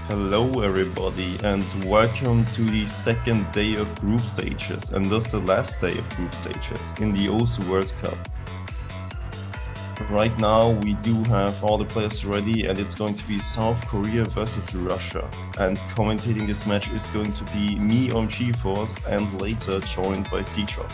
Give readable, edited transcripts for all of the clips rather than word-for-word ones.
Hello everybody and welcome to the second day of group stages and thus the last day of group stages in the OSU World Cup. Right now we do have all the players ready and it's going to be South Korea versus Russia, and commentating this match is going to be me on GeForce and later joined by C-Shot.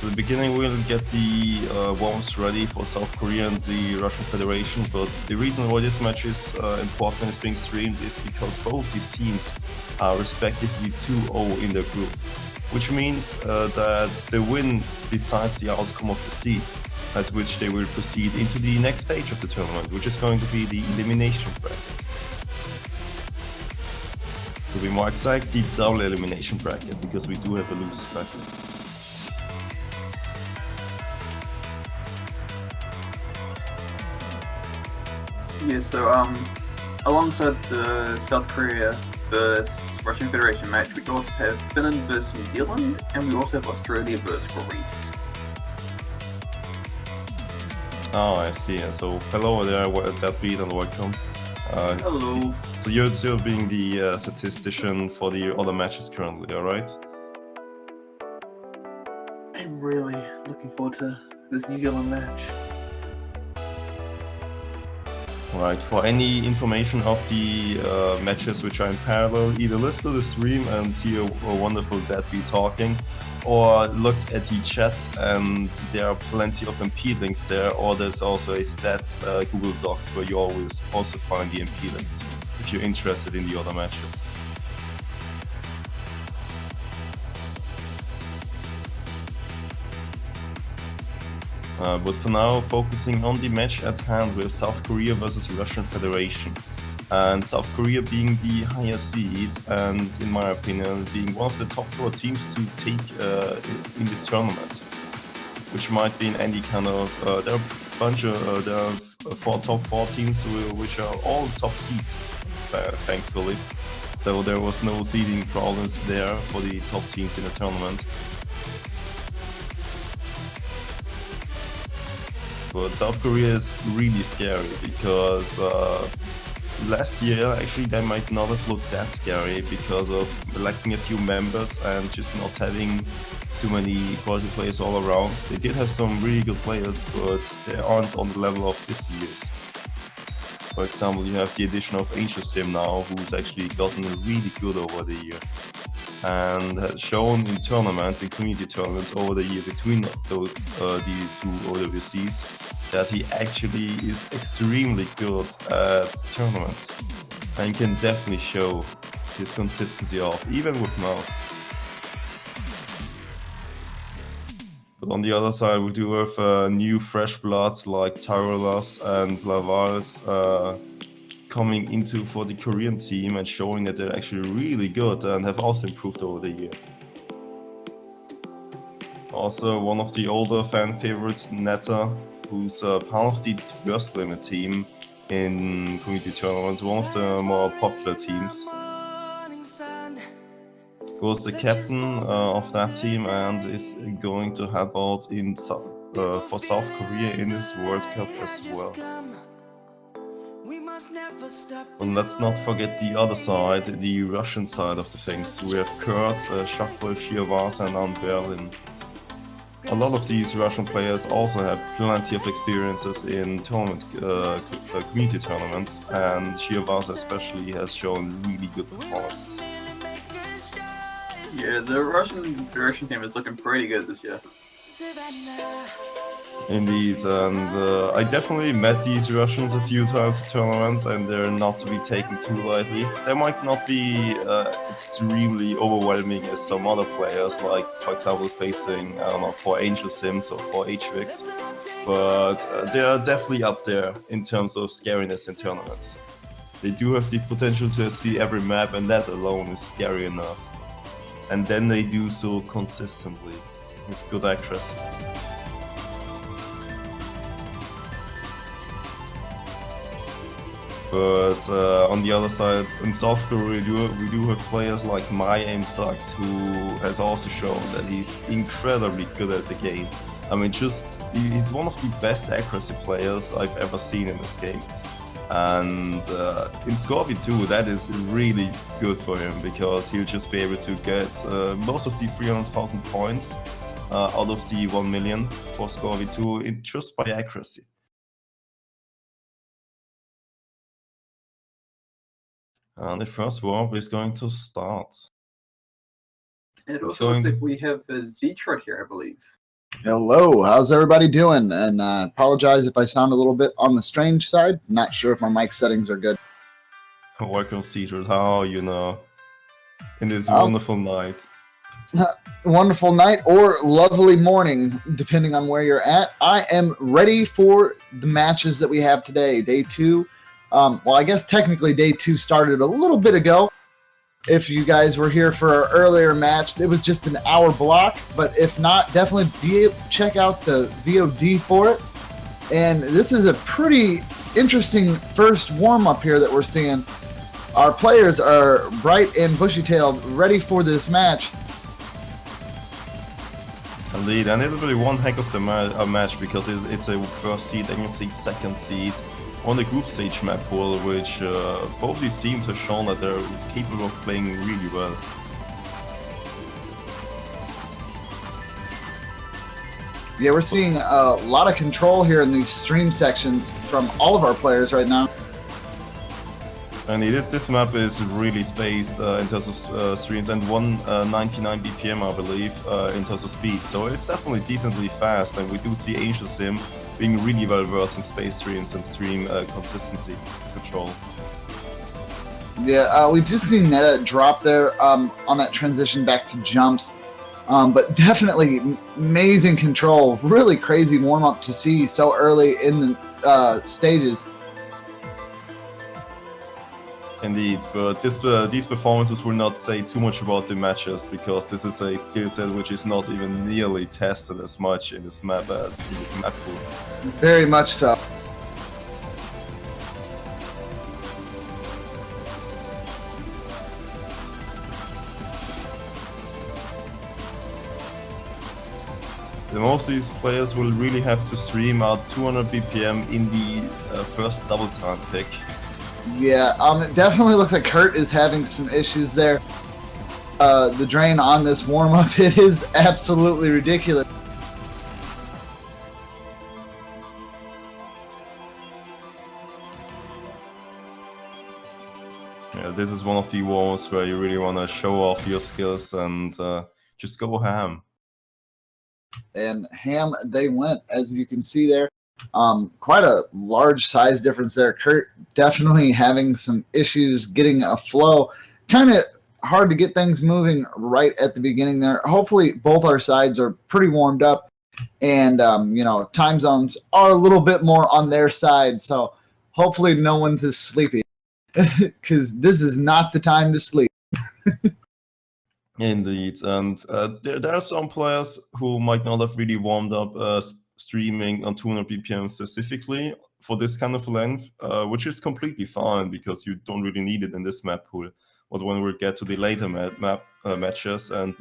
At the beginning we'll get the warms ready for South Korea and the Russian Federation, but the reason why this match is important and is being streamed is because both these teams are respectively 2-0 in their group, which means that the win decides the outcome of the seeds at which they will proceed into the next stage of the tournament, which is going to be the elimination bracket. To be more exact, the double elimination bracket, because we do have a losers bracket. Yeah, so alongside the South Korea versus Russian Federation match, we also have Finland versus New Zealand, and we also have Australia versus Greece. Oh, I see. So hello there, that beat and welcome. Hello. So you're still being the statistician for the other matches currently, alright? I'm really looking forward to this New Zealand match. Right, for any information of the matches which are in parallel, either listen to the stream and hear a wonderful Deadbeat talking, or look at the chats and there are plenty of MP links there, or there's also a stats Google Docs where you always also find the MP links if you're interested in the other matches. But for now, focusing on the match at hand with South Korea versus Russian Federation. And South Korea being the higher seed and, in my opinion, being one of the top 4 teams to take in this tournament. Which might be in any kind of... there are 4 top 4 teams which are all top seeds, thankfully. So there was no seeding problems there for the top teams in the tournament. But South Korea is really scary because last year actually they might not have looked that scary because of lacking a few members and just not having too many quality players all around. They did have some really good players, but they aren't on the level of this year's. For example, you have the addition of Angel Sim now, who's actually gotten really good over the year and has shown in tournaments, in community tournaments over the year between the two OWCs, that he actually is extremely good at tournaments and can definitely show his consistency off, even with mouse. But on the other side, we do have new fresh bloods like Tyrolas and Lavares coming into for the Korean team and showing that they're actually really good and have also improved over the year. Also, one of the older fan favorites, Netta, who's part of the Burst Limit team in community tournaments, one of the more popular teams. Was the captain of that team and is going to help out in for South Korea in this World Cup as well. But let's not forget the other side, the Russian side of the things. We have Kurt, Shakboy, Shiavas and Ant Berlin. A lot of these Russian players also have plenty of experiences in tournament, community tournaments, and Shiavas especially has shown really good performances. Yeah, the Russian Federation team is looking pretty good this year. Indeed, and I definitely met these Russians a few times at tournaments, and they're not to be taken too lightly. They might not be extremely overwhelming as some other players, like for example facing, I don't know, 4 Angel Sims or 4 HVIX, but they are definitely up there in terms of scariness in tournaments. They do have the potential to see every map, and that alone is scary enough. And then they do so consistently, with good accuracy. But on the other side, in South Korea, we do have players like My Aim Sucks, who has also shown that he's incredibly good at the game I mean, he's one of the best accuracy players I've ever seen in this game. And in Scorby 2, that is really good for him, because he'll just be able to get most of the 300,000 points out of the 1 million for Scorby 2 just by accuracy. And the first warp is going to start. And it also looks like we have Zetrod here, I believe. Hello, how's everybody doing? And apologize if I sound a little bit on the strange side. Not sure if my mic settings are good. Welcome, Cedric. How are you now? In this wonderful night. Wonderful night or lovely morning, depending on where you're at. I am ready for the matches that we have today. Day 2. Well, I guess technically Day 2 started a little bit ago. If you guys were here for our earlier match, it was just an hour block. But if not, definitely check out the VOD for it. And this is a pretty interesting first warm-up here that we're seeing. Our players are bright and bushy-tailed, ready for this match. Indeed, and it'll be one heck of the match, because it's a first seed against a second seed on the group stage map pool, which both these teams have shown that they're capable of playing really well. Yeah, we're seeing a lot of control here in these stream sections from all of our players right now. And this map is really spaced in terms of streams, and 199 BPM, I believe, in terms of speed. So it's definitely decently fast, and we do see Angel Sim being really well versed in space streams and stream consistency control. Yeah, we've just seen that drop there on that transition back to jumps. But definitely amazing control. Really crazy warm-up to see so early in the stages. Indeed, but these performances will not say too much about the matches, because this is a skill set which is not even nearly tested as much in this map as in the map pool. Very much so. Most of these players will really have to stream out 200 BPM in the first double time pick. Yeah, it definitely looks like Kurt is having some issues there. The drain on this warm-up, it is absolutely ridiculous. Yeah, this is one of the warm-ups where you really want to show off your skills and just go ham. And ham they went, as you can see there. Quite a large size difference there. Kurt definitely having some issues getting a flow. Kind of hard to get things moving right at the beginning there. Hopefully both our sides are pretty warmed up, and you know, time zones are a little bit more on their side, so hopefully no one's as sleepy, because this is not the time to sleep. Indeed, and there are some players who might not have really warmed up streaming on 200 BPM specifically for this kind of length, which is completely fine, because you don't really need it in this map pool. But when we get to the later matches and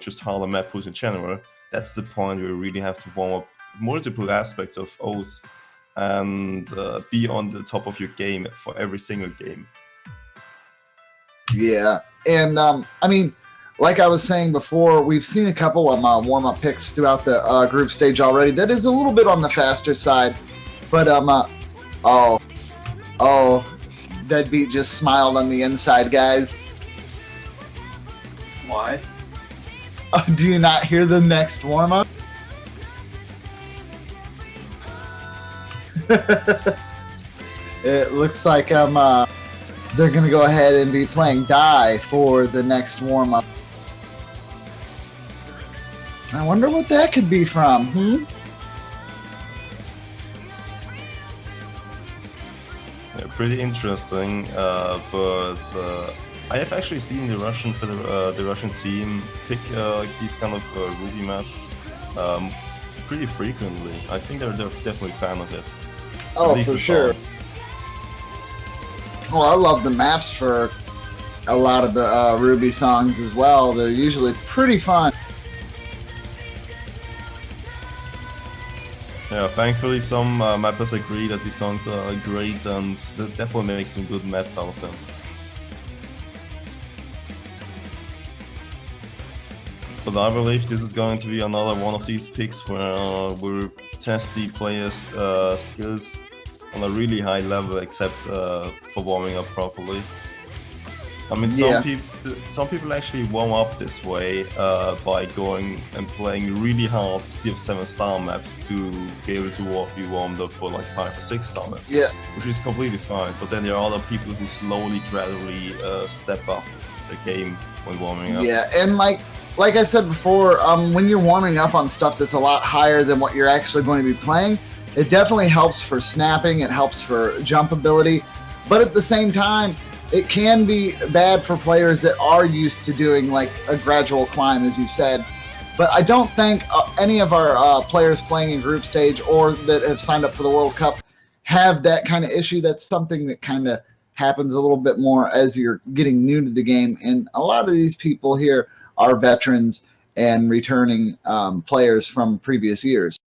just harder map pools in general, that's the point where you really have to warm up multiple aspects of O's and be on the top of your game for every single game. Yeah, and I mean, like I was saying before, we've seen a couple of warm-up picks throughout the group stage already. That is a little bit on the faster side, but Deadbeat just smiled on the inside, guys. Why? Do you not hear the next warm-up? It looks like they're gonna go ahead and be playing Die for the next warm-up. I wonder what that could be from, Yeah, pretty interesting, but I have actually seen the Russian team pick these kind of Ruby maps pretty frequently. I think they're definitely a fan of it. Oh, for sure. Well, I love the maps for a lot of the Ruby songs as well. They're usually pretty fun. Yeah, thankfully some mappers agree that these songs are great, and that definitely makes some good maps out of them. But I believe this is going to be another one of these picks where we test the players' skills on a really high level, except for warming up properly. I mean, Yeah. some people actually warm up this way by going and playing really hard CF7 star maps to be able to be warmed up for like 5 or 6 star maps. Yeah. Which is completely fine. But then there are other people who slowly, gradually step up the game when warming up. Yeah, and like I said before, when you're warming up on stuff that's a lot higher than what you're actually going to be playing, it definitely helps for snapping. It helps for jump ability, but at the same time, it can be bad for players that are used to doing like a gradual climb, as you said. But I don't think any of our players playing in group stage or that have signed up for the World Cup have that kind of issue. That's something that kind of happens a little bit more as you're getting new to the game. And a lot of these people here are veterans and returning players from previous years.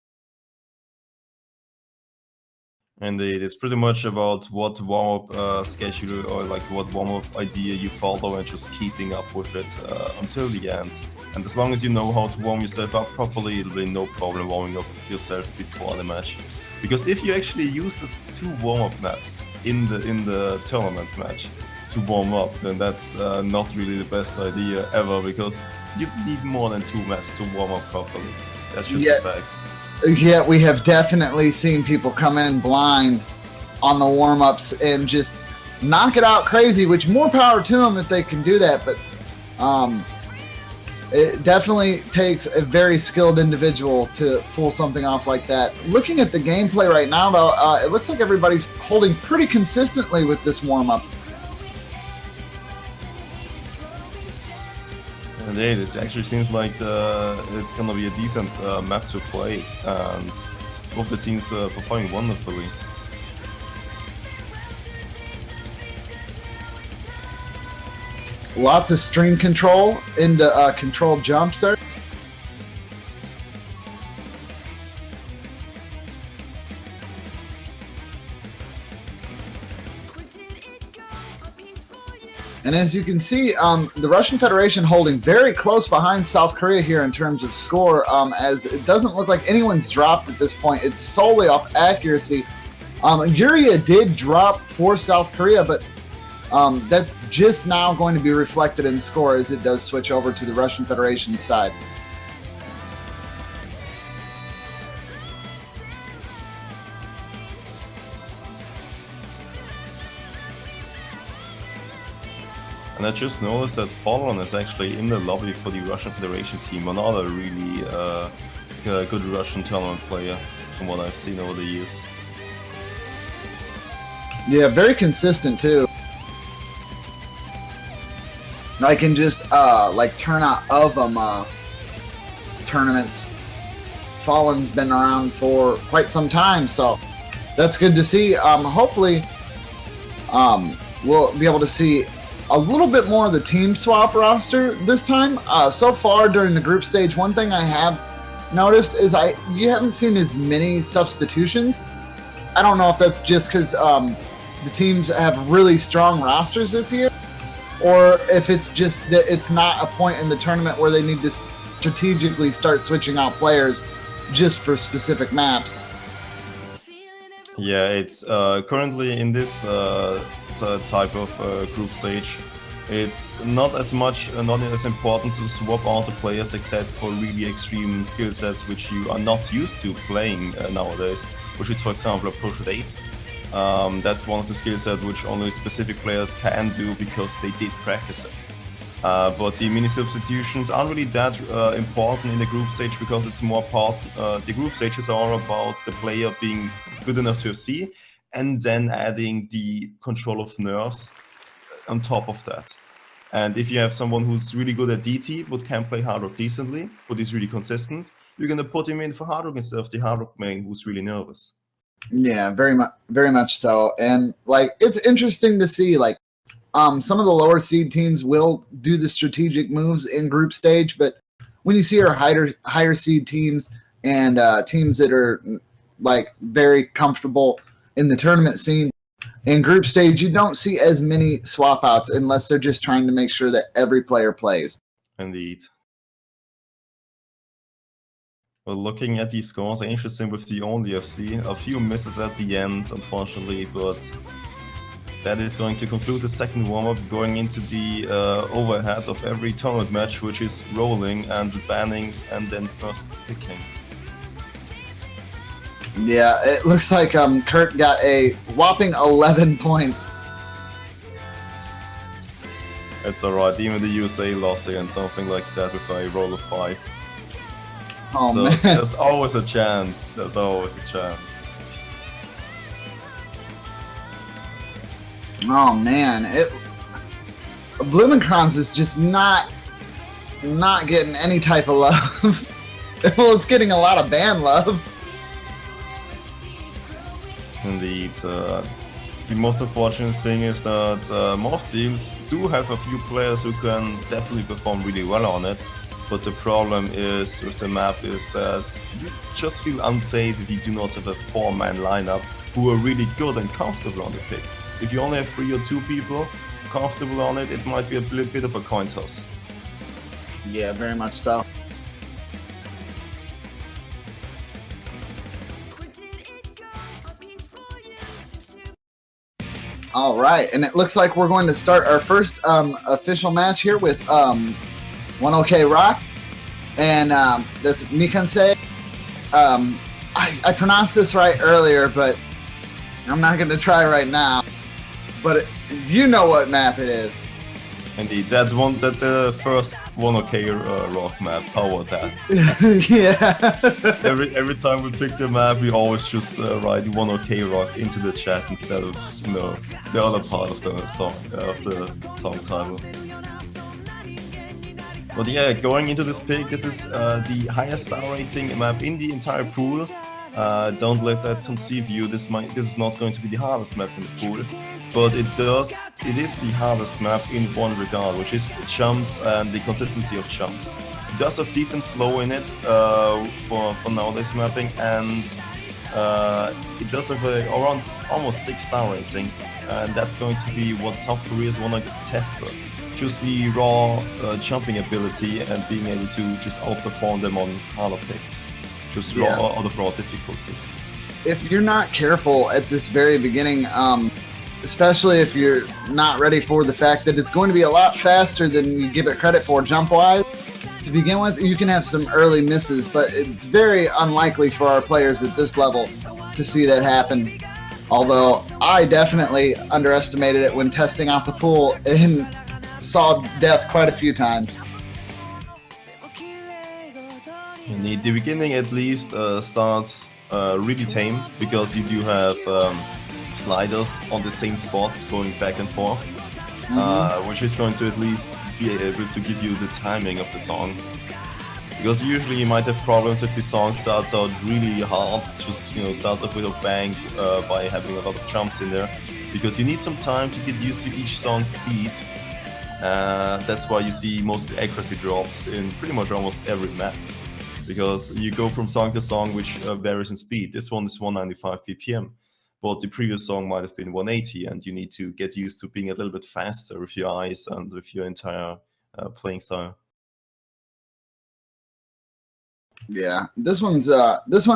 Indeed, it's pretty much about what warm-up schedule or like what warm-up idea you follow and just keeping up with it until the end. And as long as you know how to warm yourself up properly, it'll be no problem warming up yourself before the match. Because if you actually use these 2 warm-up maps in the tournament match to warm up, then that's not really the best idea ever, because you need more than 2 maps to warm up properly. That's just a fact. Yeah, we have definitely seen people come in blind on the warm-ups and just knock it out crazy, which more power to them if they can do that. But it definitely takes a very skilled individual to pull something off like that. Looking at the gameplay right now, though, it looks like everybody's holding pretty consistently with this warm-up. Indeed, it actually seems like it's gonna be a decent map to play, and both the teams are performing wonderfully. Lots of string control into controlled jumps there. And as you can see, the Russian Federation holding very close behind South Korea here in terms of score, as it doesn't look like anyone's dropped at this point. It's solely off accuracy. Yuria did drop for South Korea, but that's just now going to be reflected in score as it does switch over to the Russian Federation side. And I just noticed that Fallen is actually in the lobby for the Russian Federation team, another really good Russian tournament player from what I've seen over the years. Yeah, very consistent too. Like in just like turnout of tournaments. Fallen's been around for quite some time, so that's good to see. Hopefully, we'll be able to see a little bit more of the team swap roster this time. So far during the group stage, one thing I have noticed is you haven't seen as many substitutions. I don't know if that's just because the teams have really strong rosters this year, or if it's just that it's not a point in the tournament where they need to strategically start switching out players just for specific maps. Yeah, it's currently in this type of group stage. It's not as important to swap out the players except for really extreme skill sets which you are not used to playing nowadays, which is for example a push at 8. That's one of the skill sets which only specific players can do because they did practice it. But the mini substitutions aren't really that important in the group stage because it's more the group stages are about the player being good enough to see and then adding the control of nerves on top of that. And if you have someone who's really good at DT but can play hard rock decently, but is really consistent, you're gonna put him in for hard rock instead of the hard rock main who's really nervous. Yeah, very much so. And like it's interesting to see like some of the lower seed teams will do the strategic moves in group stage, but when you see our higher seed teams and teams that are like very comfortable in the tournament scene. In group stage, you don't see as many swap outs unless they're just trying to make sure that every player plays. Indeed. Well, looking at these scores, interesting with the only FC. A few misses at the end, unfortunately, but that is going to conclude the second warm-up, going into the overhead of every tournament match, which is rolling and banning and then first picking. Yeah, it looks like Kurt got a whopping 11 points. It's alright, even the USA lost against something like that with a roll of 5. Oh, So man. there's always a chance. There's always a chance. Oh, man. Blumenkranz is just not getting any type of love. Well, it's getting a lot of ban love. Indeed. The most unfortunate thing is that most teams do have a few players who can definitely perform really well on it, but the problem is with the map is that you just feel unsafe if you do not have a 4-man lineup who are really good and comfortable on the pick. If you only have 3 or 2 people comfortable on it, it might be a bit of a coin toss. Yeah, very much so. All right, and it looks like we're going to start our first official match here with 1OK Rock, and that's Mikanse. I pronounced this right earlier, but I'm not going to try right now. But you know what map it is. Indeed, that the first 1OK Rock map. How about that? Yeah. every time we pick the map, we always just write 1OK Rock into the chat instead of the other part of the song title. But yeah, going into this pick, this is the highest star rating map in the entire pool. Don't let that conceive you. This is not going to be the hardest map in the pool, but it is the hardest map in one regard, which is jumps and the consistency of jumps. It does have decent flow in it for nowadays mapping, and it does have around almost 6-star rating, and that's going to be what South Koreans want to test. Just the raw jumping ability and being able to just outperform them on harder picks. Just out of raw difficulty. If you're not careful at this very beginning, especially if you're not ready for the fact that it's going to be a lot faster than you give it credit for jump-wise, to begin with, you can have some early misses, but it's very unlikely for our players at this level to see that happen. Although I definitely underestimated it when testing out the pool and saw death quite a few times. The beginning at least starts really tame, because you do have sliders on the same spots going back and forth, which is going to at least be able to give you the timing of the song. Because usually you might have problems if the song starts out really hard, just starts off with a bang by having a lot of jumps in there, because you need some time to get used to each song's speed. That's why you see most accuracy drops in pretty much almost every map, because you go from song to song which varies in speed. This one is 195 ppm, but the previous song might have been 180, and you need to get used to being a little bit faster with your eyes and with your entire playing style. Yeah, this one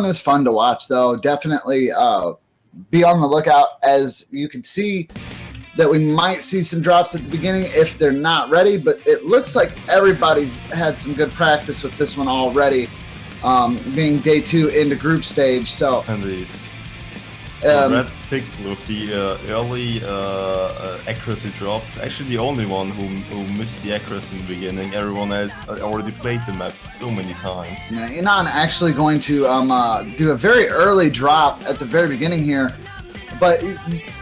is fun to watch though. Definitely be on the lookout, as you can see that we might see some drops at the beginning if they're not ready, but it looks like everybody's had some good practice with this one already, being day 2 into group stage. So Indeed. Red Pixel with the early accuracy drop, actually the only one who missed the accuracy in the beginning. Everyone else already played the map so many times. yeah, Inan actually going to do a very early drop at the very beginning here, but it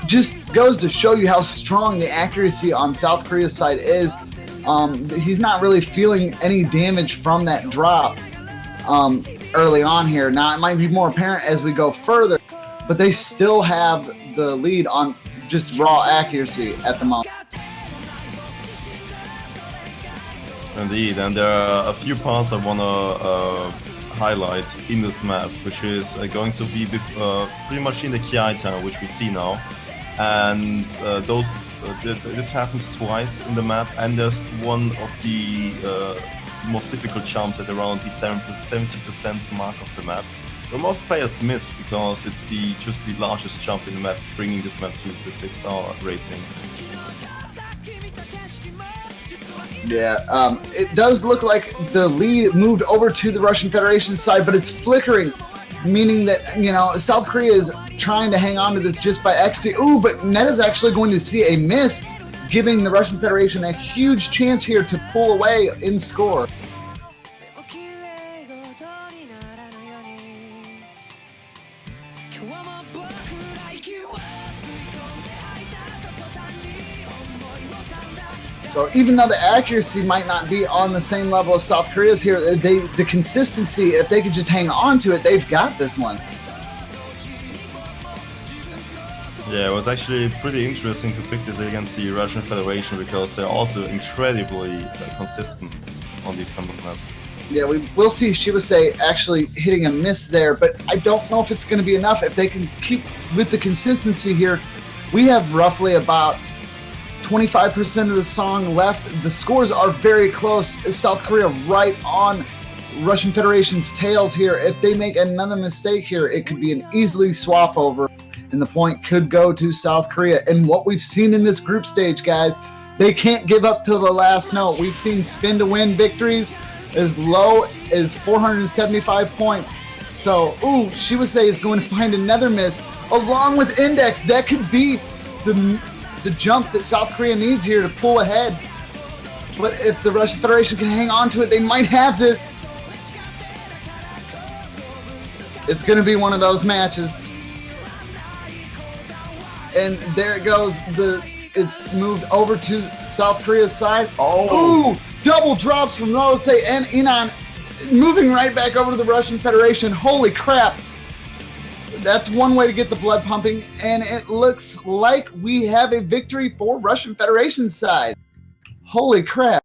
just goes to show you how strong the accuracy on South Korea's side is. He's not really feeling any damage from that drop early on here. Now it might be more apparent as we go further, but they still have the lead on just raw accuracy at the moment. Indeed, and there are a few parts I want to highlight in this map, which is going to be pretty much in the Kiai town, which we see now. And this happens twice in the map, and there's one of the most difficult jumps at around the 70% mark of the map, where most players missed because it's just the largest jump in the map, bringing this map to the 6-star rating. Yeah, it does look like the lead moved over to the Russian Federation side, but it's flickering, meaning that, you know, South Korea is trying to hang on to this just by exiting. Ooh, but Netta's actually going to see a miss, giving the Russian Federation a huge chance here to pull away in score. So even though the accuracy might not be on the same level as South Korea's here, the consistency, if they could just hang on to it, they've got this one. Yeah, it was actually pretty interesting to pick this against the Russian Federation because they're also incredibly consistent on these kind of maps. Yeah, we'll see Shibase actually hitting a miss there, but I don't know if it's going to be enough. If they can keep with the consistency here, we have roughly about 25% of the song left. The scores are very close. South Korea right on Russian Federation's tails here. If they make another mistake here, it could be an easily swap over, and the point could go to South Korea. And what we've seen in this group stage, guys, they can't give up till the last note. We've seen spin to win victories as low as 475 points. So, ooh, Shibase is going to find another miss along with Index. That could be the jump that South Korea needs here to pull ahead. But if the Russian Federation can hang on to it, they might have this. It's going to be one of those matches. And there it goes. It's moved over to South Korea's side. Oh, ooh, double drops from Lolise and Inan, moving right back over to the Russian Federation. Holy crap. That's one way to get the blood pumping, and it looks like we have a victory for Russian Federation's side. Holy crap.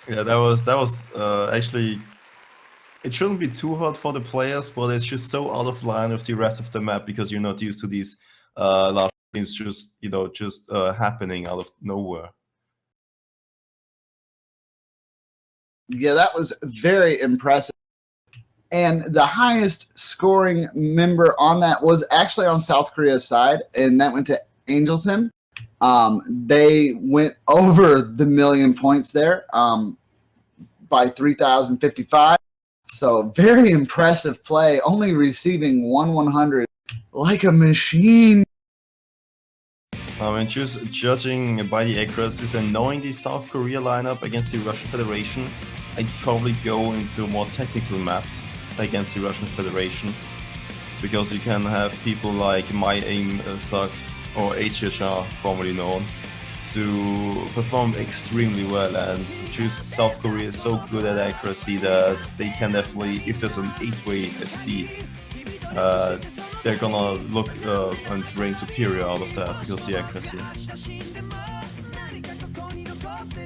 Yeah, that was actually, it shouldn't be too hard for the players, but it's just so out of line with the rest of the map because you're not used to these large things just happening out of nowhere. Yeah, that was very impressive. And the highest scoring member on that was actually on South Korea's side, and that went to Angelson. They went over the 1,000,000 points there by 3,055. So very impressive play, only receiving 1/100 like a machine. I mean, just judging by the accuracies and knowing the South Korea lineup against the Russian Federation, I'd probably go into more technical maps against the Russian Federation, because you can have people like My Aim Sucks or HHR, formerly known, to perform extremely well, and just South Korea is so good at accuracy that they can definitely, if there's an 8-way FC, they're gonna look and reign superior out of that because of the accuracy.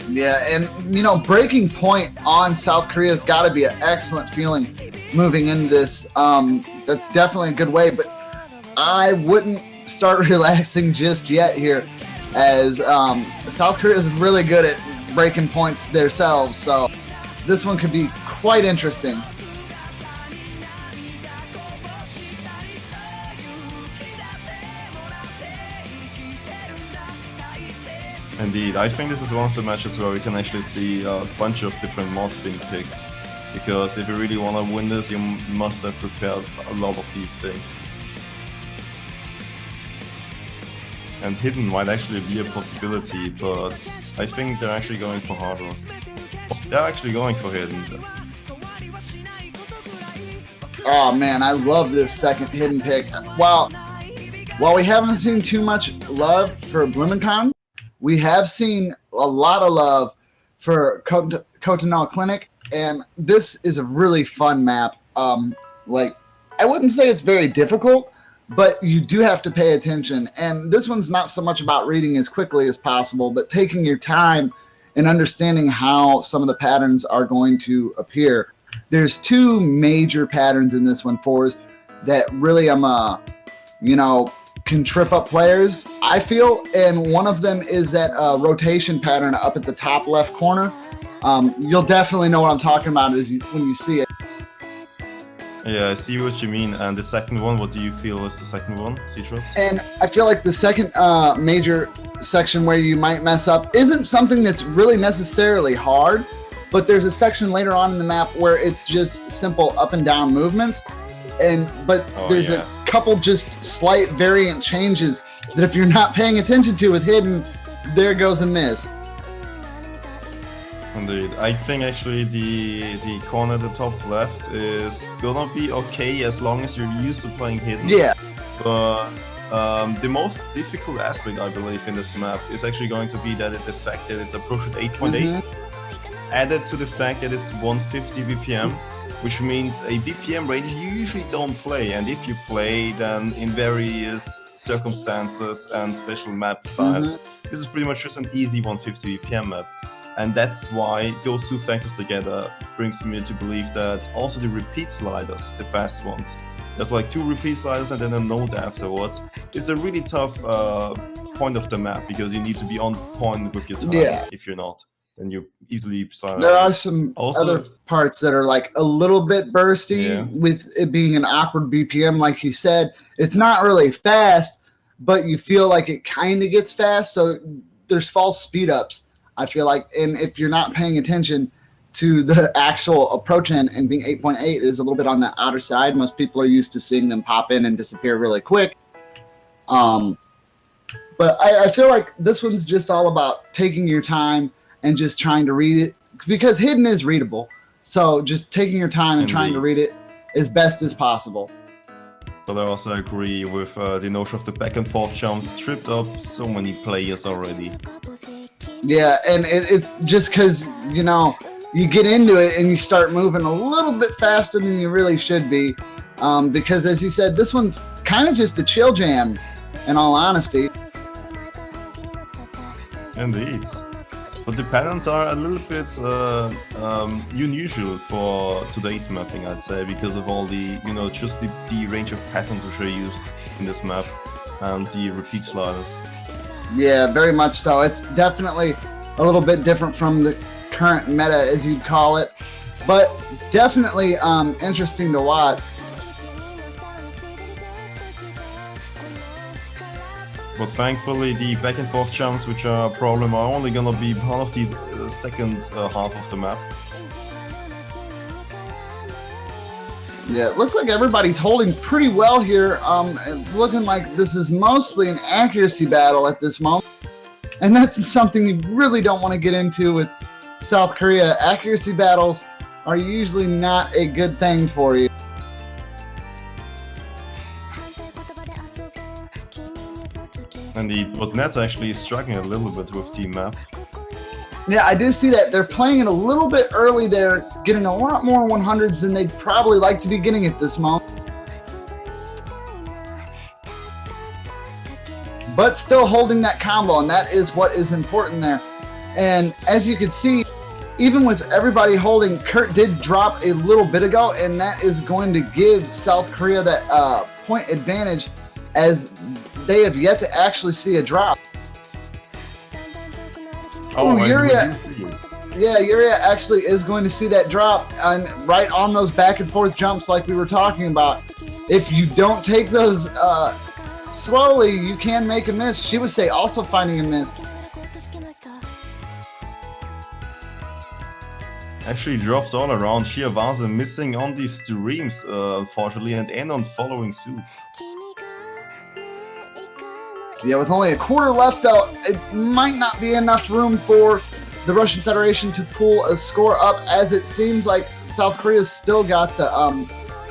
Yeah, and you know, breaking point on South Korea's got to be an excellent feeling moving in this. That's definitely a good way, but I wouldn't start relaxing just yet here, as South Korea is really good at breaking points themselves, so this one could be quite interesting. Indeed, I think this is one of the matches where we can actually see a bunch of different mods being picked, because if you really want to win this, you must have prepared a lot of these things. And hidden might actually be a possibility, but I think they're actually going for hard rock. They're actually going for hidden. Oh man, I love this second hidden pick. While we haven't seen too much love for Blumenkon, we have seen a lot of love for Cotonal Clinic, and this is a really fun map. Like, I wouldn't say it's very difficult, but you do have to pay attention. And this one's not so much about reading as quickly as possible, but taking your time and understanding how some of the patterns are going to appear. There's two major patterns in this one for us that really can trip up players, I feel, and one of them is that rotation pattern up at the top left corner. You'll definitely know what I'm talking about when you see it. Yeah, I see what you mean. And the second one, what do you feel is the second one, Citrus? And I feel like the second major section where you might mess up isn't something that's really necessarily hard, but there's a section later on in the map where it's just simple up and down movements. But there's a couple just slight variant changes that if you're not paying attention to with Hidden, there goes a miss. Indeed. I think actually the corner at the top left is gonna be okay as long as you're used to playing Hidden. Yeah. But the most difficult aspect, I believe, in this map is actually going to be the fact that it's approached at 8.8, added to the fact that it's 150 BPM, which means a BPM range you usually don't play, and if you play, then in various circumstances and special map styles, this is pretty much just an easy 150 BPM map. And that's why those two factors together brings me to believe that also the repeat sliders, the fast ones, there's like 2 repeat sliders and then a node afterwards. It's a really tough point of the map because you need to be on point with your time. Yeah. If you're not, then you easily slide. There are some other parts that are like a little bit bursty with it being an awkward BPM, like you said. It's not really fast, but you feel like it kind of gets fast, so there's false speed ups, I feel like. And if you're not paying attention to the actual approach end, and being 8.8 is a little bit on the outer side, most people are used to seeing them pop in and disappear really quick. But I feel like this one's just all about taking your time and just trying to read it, because Hidden is readable. So just taking your time and trying to read it as best as possible. But I also agree with the notion of the back and forth jumps tripped up so many players already. Yeah, and it's just because, you get into it and you start moving a little bit faster than you really should be. Because as you said, this one's kind of just a chill jam, in all honesty. Indeed. But the patterns are a little bit unusual for today's mapping, I'd say, because of all the, just the range of patterns which are used in this map and the repeat sliders. Yeah, very much so. It's definitely a little bit different from the current meta, as you'd call it, but definitely interesting to watch. But thankfully, the back and forth jumps, which are a problem, are only gonna be part of the second half of the map. Yeah, it looks like everybody's holding pretty well here. It's looking like this is mostly an accuracy battle at this moment. And that's something you really don't want to get into with South Korea. Accuracy battles are usually not a good thing for you. Indeed, but Net's actually struggling a little bit with the map. Yeah, I do see that. They're playing it a little bit early there, getting a lot more 100s than they'd probably like to be getting at this moment. But still holding that combo, and that is what is important there. And as you can see, even with everybody holding, Kurt did drop a little bit ago, and that is going to give South Korea that point advantage, as they have yet to actually see a drop. Oh, Yuria actually is going to see that drop, and right on those back and forth jumps like we were talking about. If you don't take those slowly, you can make a miss. She would say also finding a miss. Actually drops all around. Shiawase missing on these streams, unfortunately, and on following suit. Yeah, with only a quarter left, though, it might not be enough room for the Russian Federation to pull a score up, as it seems like South Korea's still got the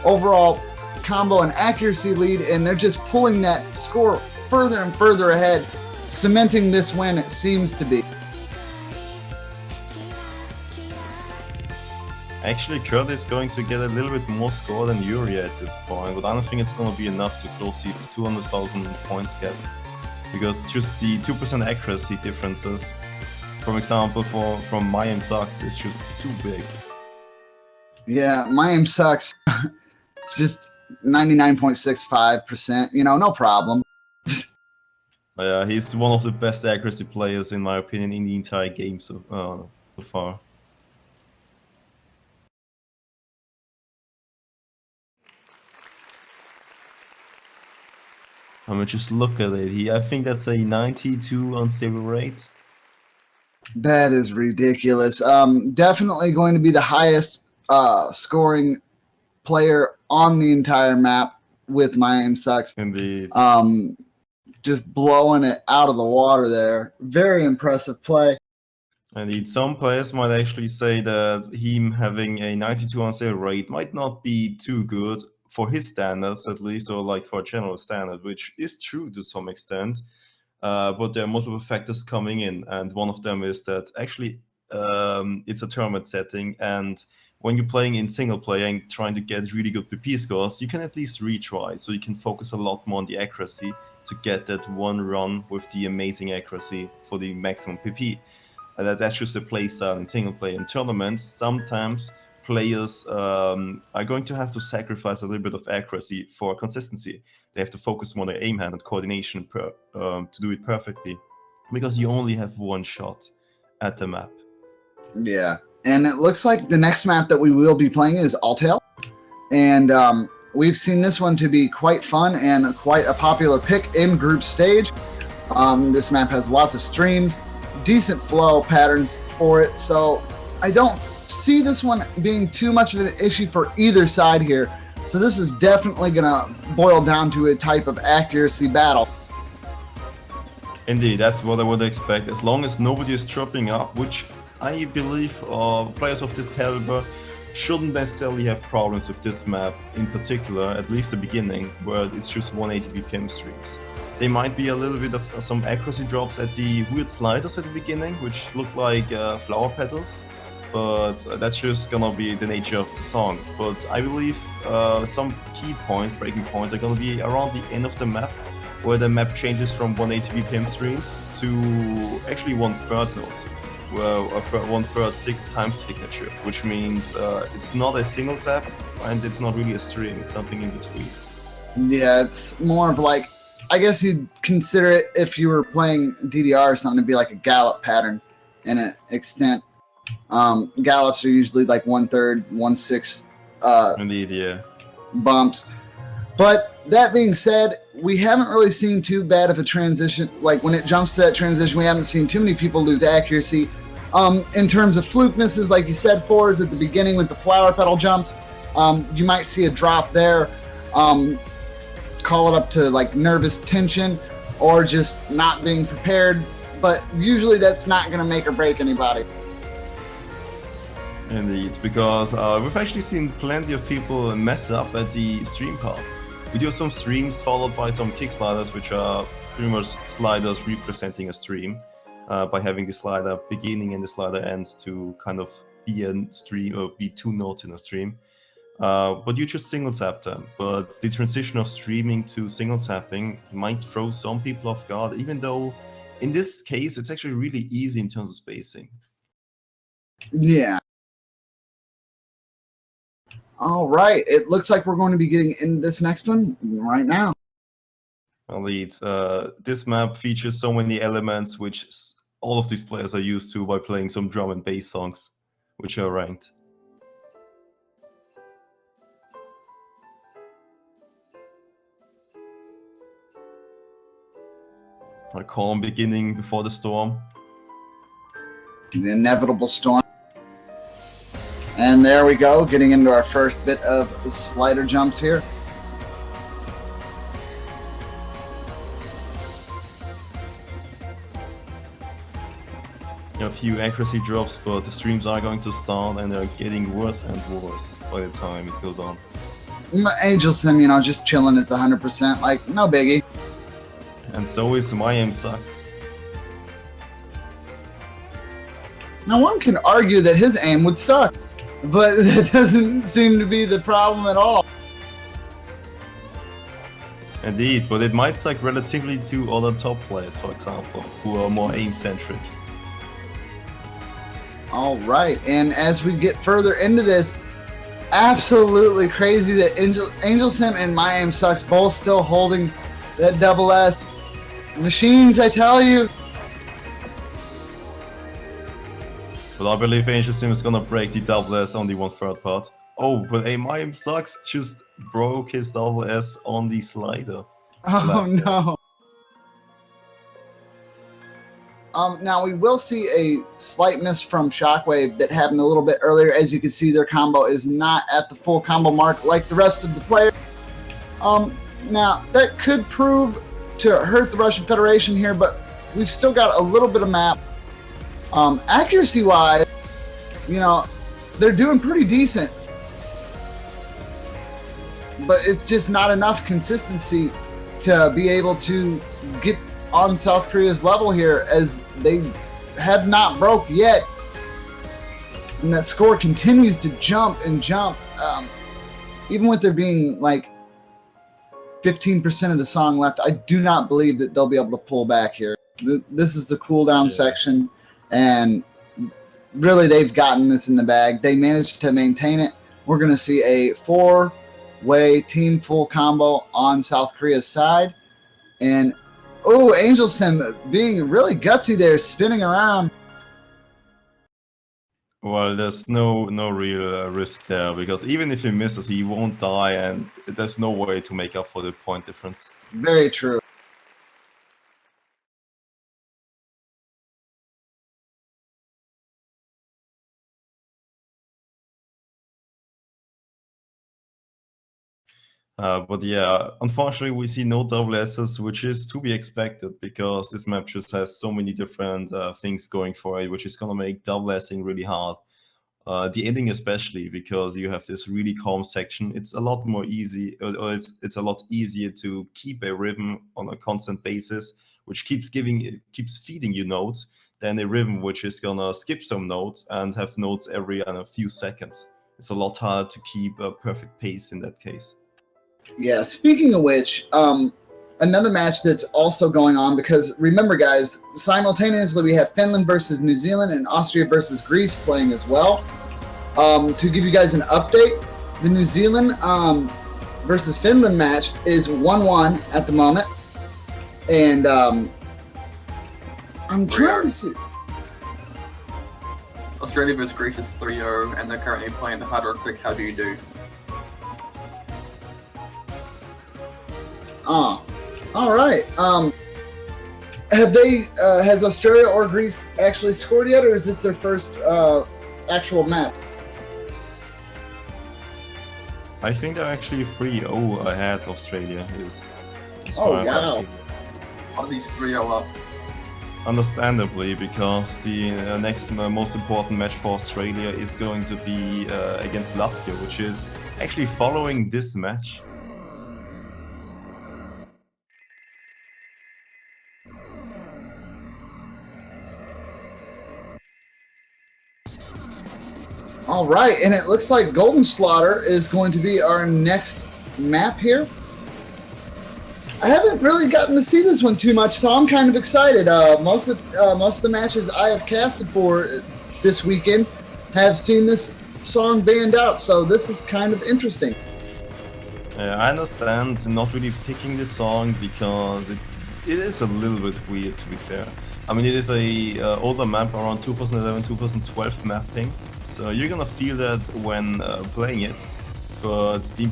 overall combo and accuracy lead, and they're just pulling that score further and further ahead, cementing this win, it seems to be. Actually, Kurt is going to get a little bit more score than Yuria at this point, but I don't think it's going to be enough to close the 200,000 points gap, because just the 2% accuracy differences For example, from my aim sucks, it's just too big. Yeah, my aim sucks. Just 99.65%. You know, no problem. He's one of the best accuracy players, in my opinion, in the entire game so far. I mean, just look at it. I think that's a 92 unstable rate. That is ridiculous. Definitely going to be the highest scoring player on the entire map with my aim sucks. Indeed. Just blowing it out of the water there. Very impressive play. Indeed, some players might actually say that him having a 92 unstable rate might not be too good for his standards, at least, or like for a general standard, which is true to some extent. But there are multiple factors coming in, and one of them is that actually it's a tournament setting, and when you're playing in single player and trying to get really good PP scores, you can at least retry, so you can focus a lot more on the accuracy to get that one run with the amazing accuracy for the maximum PP. That's just a play style in single player. In tournaments, sometimes players are going to have to sacrifice a little bit of accuracy for consistency. They have to focus more on their aim hand and coordination to do it perfectly, because you only have one shot at the map. Yeah, and it looks like the next map that we will be playing is Altail, and we've seen this one to be quite fun and quite a popular pick in group stage. This map has lots of streams, decent flow patterns for it, so I don't see this one being too much of an issue for either side here. So this is definitely going to boil down to a type of accuracy battle. Indeed, that's what I would expect, as long as nobody is dropping up, which I believe players of this caliber shouldn't necessarily have problems with this map in particular, at least the beginning, where it's just 180 BPM streams. There might be a little bit of some accuracy drops at the weird sliders at the beginning, which look like flower petals, but that's just gonna be the nature of the song. But I believe some key points, breaking points, are gonna be around the end of the map, where the map changes from 180 BPM streams to actually 1/3 those, well, a 1/3 time signature, which means it's not a single tap and it's not really a stream, it's something in between. Yeah, it's more of like, I guess you'd consider it, if you were playing DDR or something, to be like a gallop pattern in an extent. Gallops are usually like 1/3, 1/6 Indeed, yeah. bumps. But that being said, we haven't really seen too bad of a transition. Like when it jumps to that transition, we haven't seen too many people lose accuracy. In terms of fluke misses, like you said, fours at the beginning with the flower petal jumps, you might see a drop there. Call it up to like nervous tension or just not being prepared, but usually that's not going to make or break anybody. Indeed, because we've actually seen plenty of people mess up at the stream part. We do have some streams followed by some kick sliders, which are pretty much sliders representing a stream, by having the slider beginning and the slider end to kind of be a stream or be two notes in a stream. But you just single tap them. But the transition of streaming to single tapping might throw some people off guard, even though in this case it's actually really easy in terms of spacing. Yeah. All right. It looks like we're going to be getting in this next one right now. Indeed. This map features so many elements which all of these players are used to by playing some drum and bass songs, which are ranked. A calm beginning before the storm. The inevitable storm. And there we go, getting into our first bit of slider jumps here. A few accuracy drops, but the streams are going to start and they're getting worse and worse by the time it goes on. Angel Sim, you know, just chilling at the 100%, like, no biggie. And so is my aim sucks. Now one can argue that his aim would suck, but that doesn't seem to be the problem at all. Indeed, but it might suck relatively to other top players, for example, who are more aim-centric. All right, and as we get further into this, absolutely crazy that Angel Sim and My Aim Sucks both still holding that double S. Machines, I tell you. But I believe Angel Sim is gonna break the double S on the 1/3 part. Oh, but My Aim Sucks just broke his double S on the slider. Oh no. Now we will see a slight miss from Shockwave that happened a little bit earlier. As you can see, their combo is not at the full combo mark like the rest of the players. Now that could prove to hurt the Russian Federation here, but we've still got a little bit of map. Accuracy-wise, you know, they're doing pretty decent, but it's just not enough consistency to be able to get on South Korea's level here, as they have not broke yet, and that score continues to jump and jump, even with there being like 15% of the song left. I do not believe that they'll be able to pull back here. This is the cooldown section, and really they've gotten this in the bag. They managed to maintain it. We're going to see a 4-way team full combo on South Korea's side, and oh, Angel Sim being really gutsy there, spinning around. Well, there's no real risk there, because even if he misses, he won't die, and there's no way to make up for the point difference. Very true. But yeah, unfortunately, we see no double S's, which is to be expected, because this map just has so many different things going for it, which is going to make double S'ing really hard. The ending especially, because you have this really calm section. It's a lot more easy, or it's a lot easier to keep a rhythm on a constant basis, which keeps feeding you notes, than a rhythm which is gonna skip some notes and have notes every few seconds. It's a lot harder to keep a perfect pace in that case. Yeah, speaking of which, another match that's also going on, because remember guys, simultaneously we have Finland versus New Zealand and Austria versus Greece playing as well. To give you guys an update, the New Zealand versus Finland match is 1-1 at the moment, and I'm trying to see. Australia versus Greece is 3-0, and they're currently playing the Hard Rock Quick How Do You Do. All right. Has Australia or Greece actually scored yet, or is this their first actual map? I think they're actually 3-0 ahead. Australia is. Oh wow! Are these 3-0 up? Understandably, because the next most important match for Australia is going to be against Latvia, which is actually following this match. All right, and it looks like Golden Slaughter is going to be our next map here. I haven't really gotten to see this one too much, so I'm kind of excited. Most of the matches I have casted for this weekend have seen this song banned out, so this is kind of interesting. I understand not really picking this song, because it is a little bit weird, to be fair. I mean, it is a older map, around 2011-2012 mapping, so you're gonna feel that when playing it. But the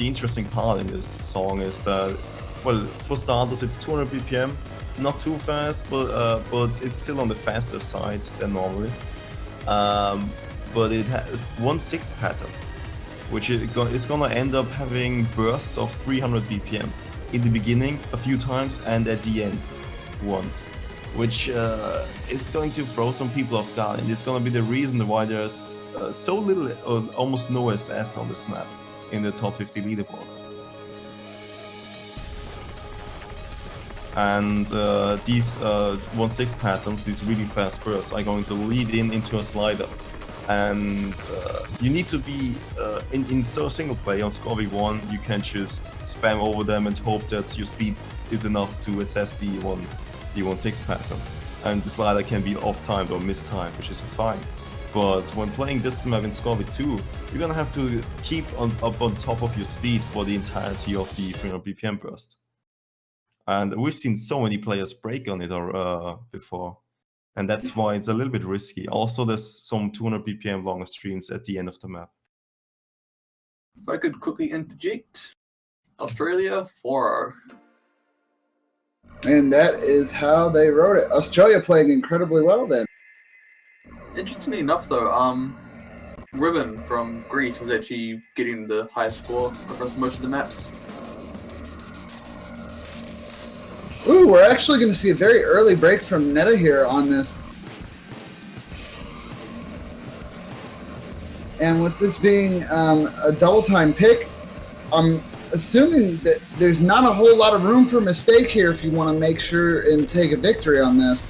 interesting part in this song is that, well, for starters, it's 200 BPM, not too fast, but it's still on the faster side than normally. But it has 1/6 patterns, which is gonna end up having bursts of 300 BPM in the beginning a few times and at the end once, which is going to throw some people off guard, and it's gonna be the reason why there's so little or almost no SS on this map in the top 50 leaderboards. And these 1/6 patterns, these really fast bursts, are going to lead into a slider. And you need to be in single play on Score V1. You can just spam over them and hope that your speed is enough to assess the 1/6 patterns, and the slider can be off-timed or mistimed, which is fine. but when playing this map in Scorby 2, you're gonna have to keep up on top of your speed for the entirety of the 300 BPM burst. And we've seen so many players break on it before, and that's why it's a little bit risky. Also, there's some 200 BPM longer streams at the end of the map. If I could quickly interject, Australia 4-0. And that is how they wrote it. Australia playing incredibly well then. Interestingly enough, though, Ribbon from Greece was actually getting the highest score across most of the maps. Ooh, we're actually going to see a very early break from Netta here on this. And with this being a double time pick, I'm assuming that there's not a whole lot of room for mistake here if you want to make sure and take a victory on this.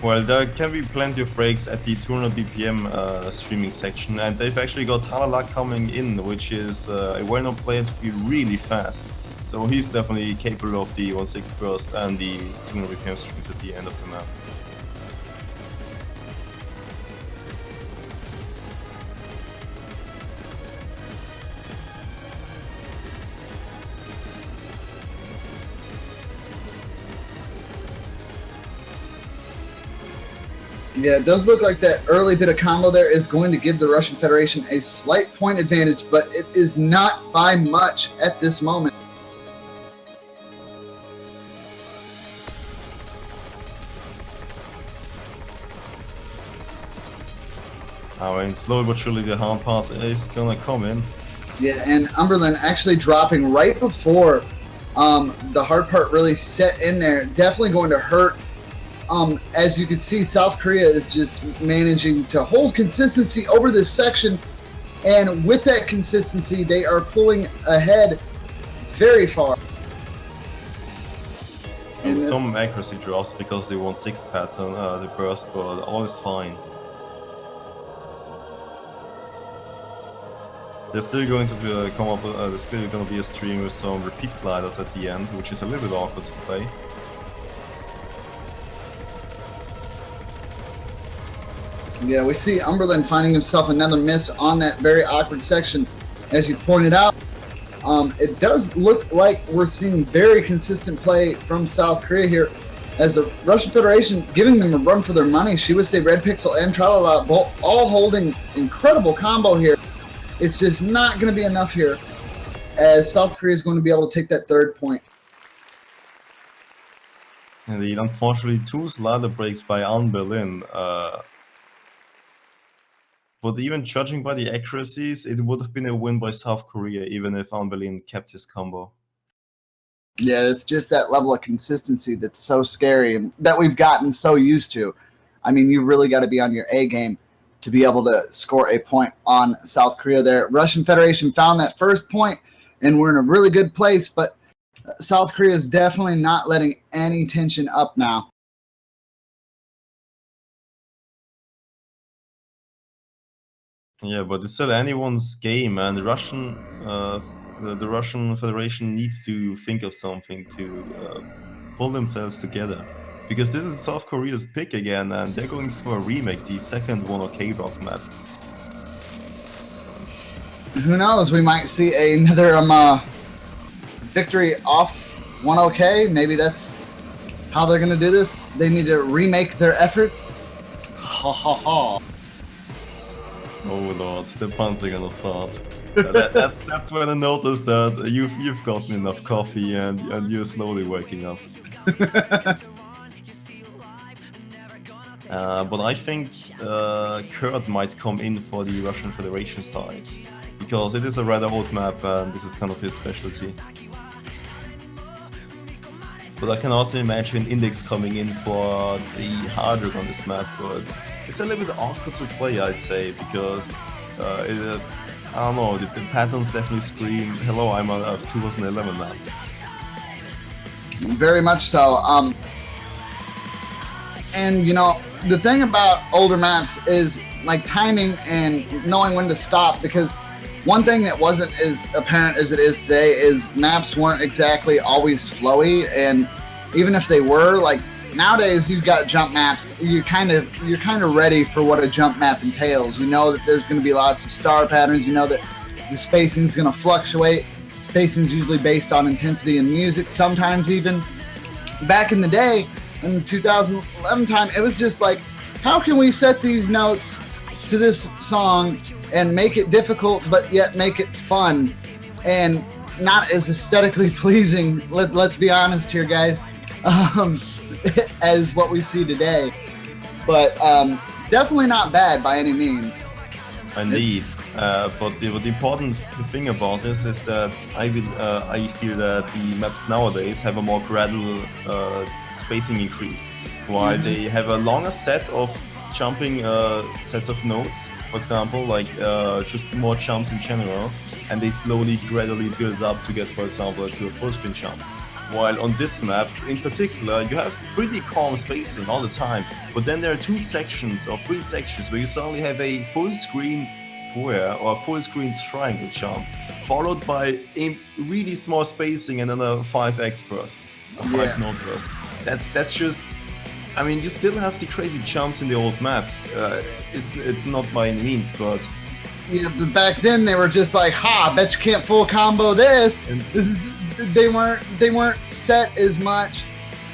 Well, there can be plenty of breaks at the 200 BPM streaming section, and they've actually got Talala coming in, which is a well-known player to be really fast. So he's definitely capable of the 1.6 burst and the 200 BPM streams at the end of the map. Yeah, it does look like that early bit of combo there is going to give the Russian Federation a slight point advantage, but it is not by much at this moment. I mean, slowly but surely the hard part is gonna come in. Yeah, and Umberland actually dropping right before the hard part really set in there. Definitely going to hurt. As you can see, South Korea is just managing to hold consistency over this section, and with that consistency, they are pulling ahead very far. And some accuracy drops because they 1.6 pattern, the burst, but all is fine. There's still going to be, come up. There's still going to be a stream with some repeat sliders at the end, which is a little bit awkward to play. Yeah, we see Umberland finding himself another miss on that very awkward section. As you pointed out, it does look like we're seeing very consistent play from South Korea here, as the Russian Federation giving them a run for their money. She would say Red Pixel and Tralala all holding incredible combo here. It's just not going to be enough here, as South Korea is going to be able to take that third point. Indeed, unfortunately, 2 slider breaks by Aln Berlin. But even judging by the accuracies, it would have been a win by South Korea, even if Aln Berlin kept his combo. Yeah, it's just that level of consistency that's so scary and that we've gotten so used to. I mean, you really got to be on your A game to be able to score a point on South Korea there. Russian Federation found that first point, and we're in a really good place, but South Korea is definitely not letting any tension up now. Yeah, but it's still anyone's game, and the Russian Federation needs to think of something to pull themselves together. Because this is South Korea's pick again, and they're going for a remake, the second 1OK Rock map. Who knows? We might see another victory off 1OK. Maybe that's how they're going to do this. They need to remake their effort. Ha ha ha. Oh lord, the puns are gonna start. That's when I noticed that you've gotten enough coffee and you're slowly waking up. But I think Kurt might come in for the Russian Federation side, because it is a rather old map and this is kind of his specialty. But I can also imagine Index coming in for the Hardrock on this map, but it's a little bit awkward to play, I'd say, because I don't know, the patterns definitely scream, hello, I'm a 2011 map. Very much so. And you know, the thing about older maps is like timing and knowing when to stop, because one thing that wasn't as apparent as it is today is maps weren't exactly always flowy, and even if they were, like, nowadays you've got jump maps. You're kind of ready for what a jump map entails. You know that there's going to be lots of star patterns. You know that the spacing is going to fluctuate. Spacing is usually based on intensity and music. Sometimes even back in the day, in 2011 time, it was just like, how can we set these notes to this song and make it difficult but yet make it fun and not as aesthetically pleasing, let's be honest here, guys, as what we see today. But definitely not bad by any means. Indeed, but the important thing about this is that I feel that the maps nowadays have a more gradual spacing increase, while they have a longer set of jumping sets of notes, for example, like just more jumps in general, and they slowly, gradually build up to get, for example, to a full screen jump. While on this map, in particular, you have pretty calm spacing all the time, but then there are 2 sections or 3 sections where you suddenly have a full screen square or a full screen triangle jump, followed by a really small spacing and then a 5x burst, a 5 note burst. That's just, I mean, you still have the crazy jumps in the old maps. It's not by any means, but yeah, but back then they were just like, ha, bet you can't full combo this. They weren't set as much.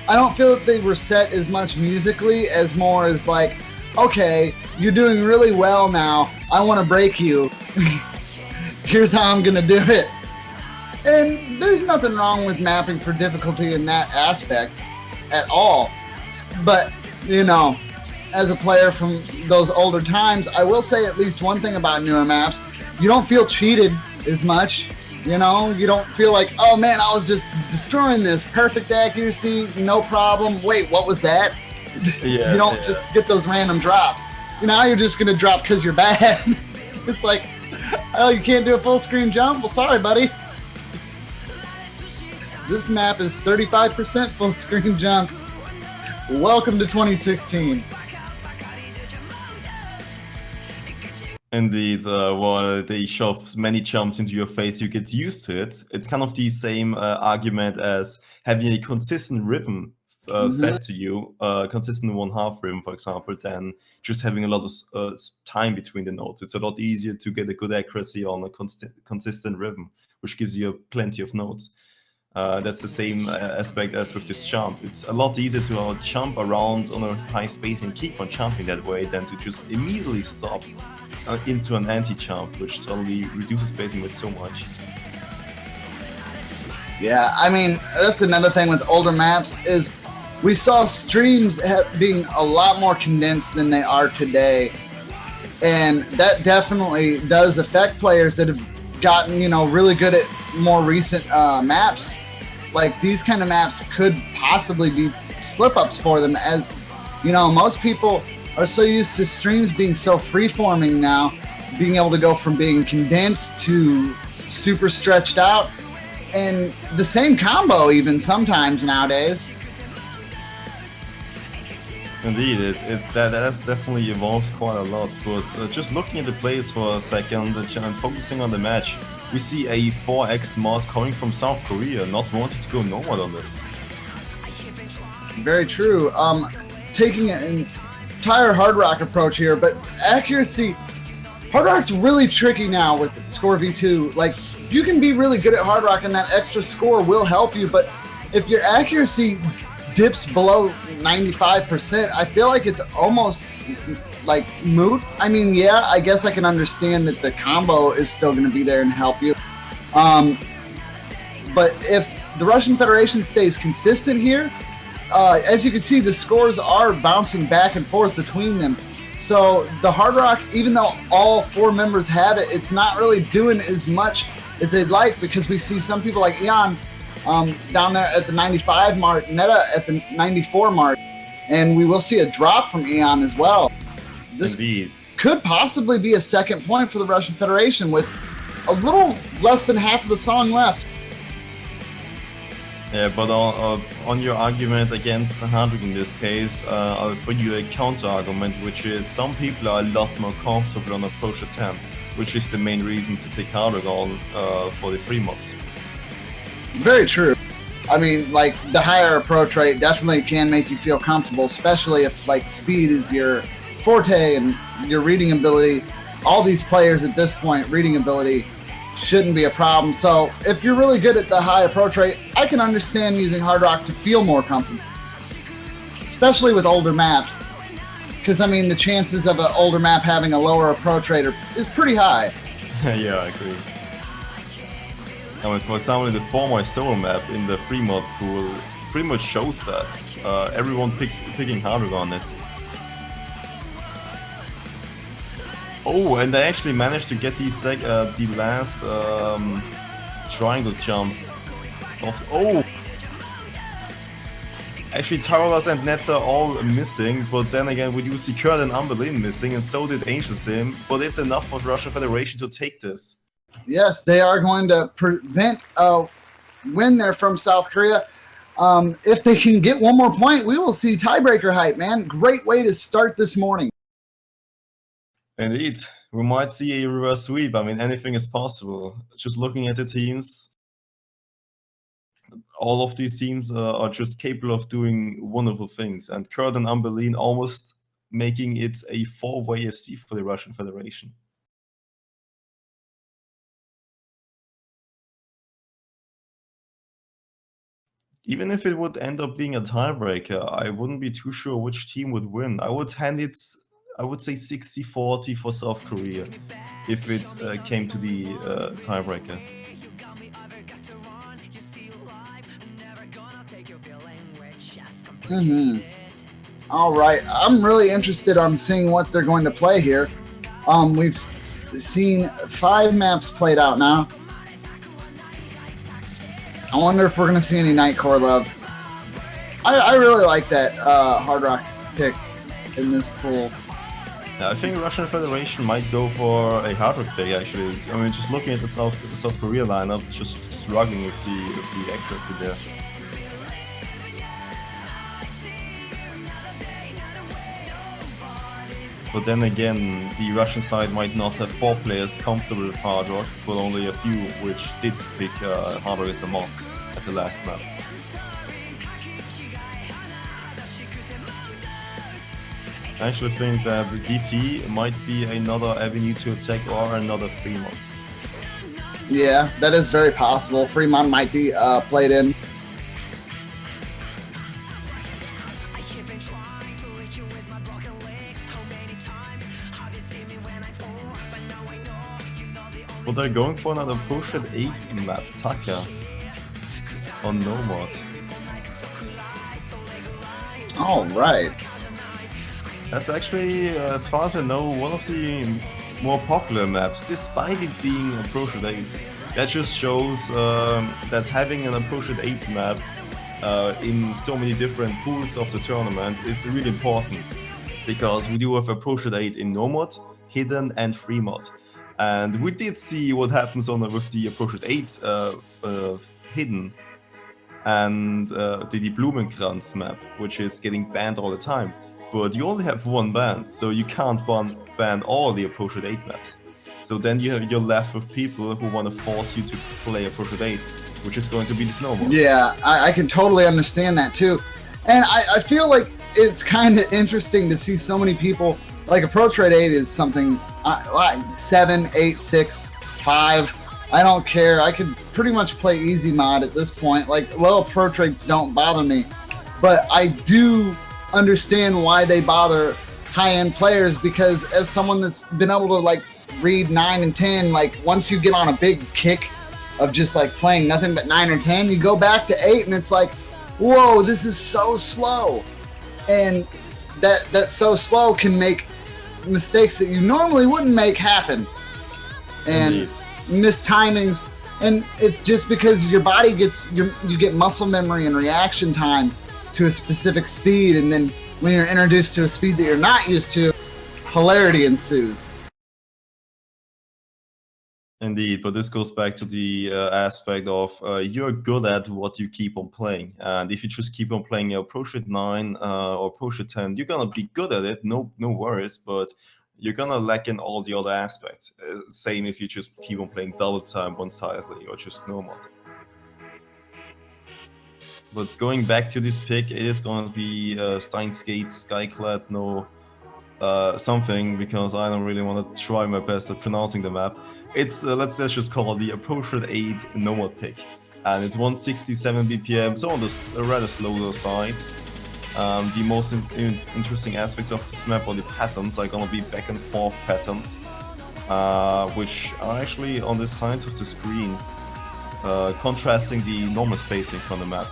I don't feel that they were set as much musically as more as like, okay, you're doing really well now. I want to break you. Here's how I'm gonna do it. And there's nothing wrong with mapping for difficulty in that aspect at all. But, you know, as a player from those older times, I will say at least one thing about newer maps. You don't feel cheated as much. You know, you don't feel like, oh man, I was just destroying this. Perfect accuracy, no problem. Wait, what was that? Yeah, you don't just get those random drops. You know, you're just going to drop because you're bad. It's like, oh, you can't do a full screen jump? Well, sorry, buddy. This map is 35% full screen jumps. Welcome to 2016. indeed, while they shove many jumps into your face, you get used to it. It's kind of the same argument as having a consistent rhythm fed to you, consistent 1/2 rhythm, for example, than just having a lot of time between the notes. It's a lot easier to get a good accuracy on a consistent rhythm, which gives you plenty of notes. That's the same aspect as with this jump. It's a lot easier to jump around on a high space and keep on jumping that way than to just immediately stop into an anti-jump, which suddenly reduces spacing by so much. Yeah, I mean, that's another thing with older maps is we saw streams being a lot more condensed than they are today. And that definitely does affect players that have gotten, you know, really good at more recent maps. Like, these kind of maps could possibly be slip-ups for them, as, you know, most people are so used to streams being so free-forming now, being able to go from being condensed to super stretched out, and the same combo even sometimes nowadays. Indeed, that's definitely evolved quite a lot. But just looking at the plays for a second and focusing on the match, we see a 4x mod coming from South Korea, not wanting to go nomad on this. Very true. Taking an entire hard rock approach here, but accuracy, hard rock's really tricky now with score v2. Like, you can be really good at hard rock and that extra score will help you, but if your accuracy dips below 95%, I feel like it's almost like moot. I mean, yeah, I guess I can understand that the combo is still going to be there and help you. But if the Russian Federation stays consistent here, as you can see, the scores are bouncing back and forth between them. So the hard rock, even though all 4 members have it, it's not really doing as much as they'd like, because we see some people like Eon down there at the 95 mark, Netta at the 94 mark, and we will see a drop from Eon as well. This Indeed. could possibly be a second point for the Russian Federation with a little less than half of the song left. Yeah, but on your argument against Hardwick in this case, I'll put you a counter-argument, which is some people are a lot more comfortable on approach attempt, which is the main reason to pick Hardwick on for the free mods. Very true. I mean, like, the higher approach rate definitely can make you feel comfortable, especially if, like, speed is your forte and your reading ability. All these players at this point, reading ability shouldn't be a problem. So if you're really good at the high approach rate, I can understand using Hard Rock to feel more comfortable, especially with older maps. Because, I mean, the chances of an older map having a lower approach rate is pretty high. Yeah, I agree. I mean, for example, in the former solo map in the free mod pool, pretty much shows that everyone picking Hard Rock on it. Oh, and they actually managed to get the last triangle jump. Oh! Actually, Tarolas and Netta all missing, but then again, we do see Kurt and Umberlin missing, and so did Angel Sim, but it's enough for the Russian Federation to take this. Yes, they are going to prevent a win there from South Korea. If they can get one more point, we will see tiebreaker hype, man. Great way to start this morning. Indeed, we might see a reverse sweep. I mean, anything is possible. Just looking at the teams, all of these teams are just capable of doing wonderful things. And Kurt and Umberlin almost making it a 4-way FC for the Russian Federation. Even if it would end up being a tiebreaker, I wouldn't be too sure which team would win. I would say 60-40 for South Korea if it came to the tiebreaker. All right, I'm really interested on seeing what they're going to play here. We've seen 5 maps played out now. I wonder if we're going to see any Nightcore love. I really like that Hard Rock pick in this pool. Yeah, I think Russian Federation might go for a Hard Rock pick, actually. I mean, just looking at the South Korea lineup, just struggling with the accuracy there. But then again, the Russian side might not have 4 players comfortable with Hard Rock, but only a few which did pick Hard Rock as a mod at the last map. I actually think that the DT might be another avenue to attack or another free mod. Yeah, that is very possible. Fremont might be played in. But they're going for another push at 8 map, Taka, on no mod. All right. That's actually, as far as I know, one of the more popular maps, despite it being approach at 8. That just shows that having an approach at 8 map in so many different pools of the tournament is really important, because we do have approach at 8 in no mod, hidden, and free mod. And we did see what happens with the approach at 8 hidden and the Blumenkranz map, which is getting banned all the time. But you only have 1 ban, so you can't ban all the approach at 8 maps. So then you're left with people who want to force you to play approach at 8, which is going to be the snowball. Yeah, I can totally understand that too. And I feel like it's kind of interesting to see so many people, like approach rate 8 is something, like 7, 8, 6, 5. I don't care. I could pretty much play easy mod at this point. Like, low approach rates don't bother me. But I do understand why they bother high-end players, because as someone that's been able to like read 9 and 10, like once you get on a big kick of just like playing nothing but 9 or 10, you go back to 8 and it's like, whoa, this is so slow. And that so slow can make mistakes that you normally wouldn't make happen. And Indeed. Missed timings. And it's just because your body gets, you get muscle memory and reaction time to a specific speed, and then when you're introduced to a speed that you're not used to, hilarity ensues. Indeed, but this goes back to the aspect of you're good at what you keep on playing, and if you just keep on playing your approach at 9 or approach at 10, you're gonna be good at it, no worries, but you're gonna lack in all the other aspects. Same if you just keep on playing double time one-sidedly or just no mod. But going back to this pick, it is going to be Steins Gate, Skyclad, no something, because I don't really want to try my best at pronouncing the map. It's, let's just call it the Approach 8 Nomad pick. And it's 167 BPM, so on the rather slower side. The most interesting aspects of this map, or the patterns, are gonna be back and forth patterns, which are actually on the sides of the screens, contrasting the normal spacing from the map.